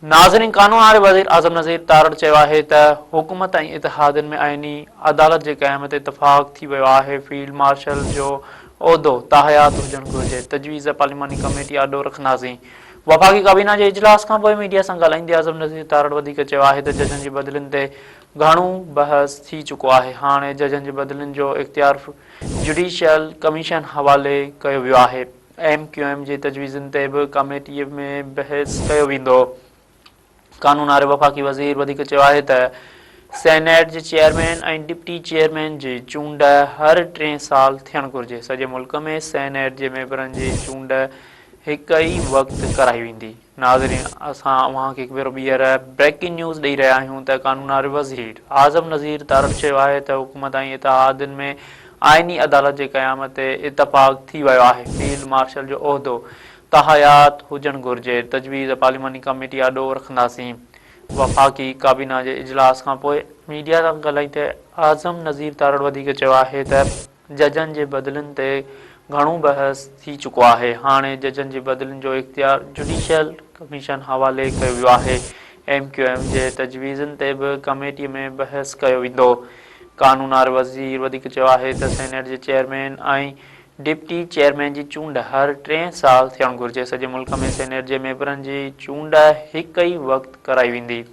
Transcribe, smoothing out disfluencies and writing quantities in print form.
नाज़रीन, कानून वारे वज़ीर आज़म नज़ीर तारड़ चयो आहे त हुकूमत ऐं इतिहादनि में आइनी अदालत जे क़याम ते इतफ़ाक़ थी वियो आहे। फील्ड मार्शल जो उहिदो ताहयात हुजणु घुरिजे। तजवीज़ पार्लिमानी कमेटी आॾो रखंदासीं। वफ़ाक़ी काबीना जे इजलास खां पोइ मीडिया सां ॻाल्हाईंदे आज़म नज़ीर तारड़ वधीक चयो आहे त जजनि जी बदिलियुनि ते घणो बहस थी चुको आहे। हाणे जजनि जी बदिलियुनि जो इख़्तियार जुडिशियल कमीशन हवाले कयो वियो आहे। MQM जे तजवीज़ुनि ते बि कमेटीअ में बहस कयो वेंदो। कानून वारे वफ़ाक़ी वज़ीर वधीक चयो आहे त सेनेट जे चेयरमैन ऐं डिप्टी चेयरमैन जी चूंड हर 3 साल थियणु घुरिजे। सॼे मुल्क में सेनेट जे मेंबरनि जी चूंड हिकु ई वक़्तु कराई वेंदी। नाज़रीन, असां अव्हांखे हिकु भेरो ॿीहर ब्रेकिंग न्यूज़ ॾेई रहिया आहियूं त कानून वारे वज़ीर आज़म नज़ीर तारड़ चयो आहे त हुकूमत ऐं इतिहादनि में आइनी अदालत जे क़याम ते इतफ़ाक़ थी वियो आहे। फील्ड मार्शल जो उहिदो ताहयात हुजणु घुरिजे। तजवीज़ पार्लिमानी कमेटी आॾो रखंदासीं। वफ़ाक़ी काबीना जे इजलास खां पोइ मीडिया सां ॻाल्हाईंदे आज़म नज़ीर तारड़ वधीक चयो आहे त जजनि जे बदिलियुनि ते घणो बहस थी चुको आहे। हाणे जजनि जी बदिलियुनि जो इख़्तियार जुडिशियल कमीशन हवाले कयो वियो आहे। MQM जे तजवीज़ुनि ते बि कमेटीअ में बहस कयो वेंदो। कानून वारे वज़ीर वधीक चयो आहे त सेनेट जे चेयरमैन ऐं डिप्टी चेयरमैन जी चूंड हर 3 साल थियणु घुरिजे। सॼे मुल्क में सेनेट जे मेंबरनि जी चूंड हिकु ई वक़्तु कराई वेंदी।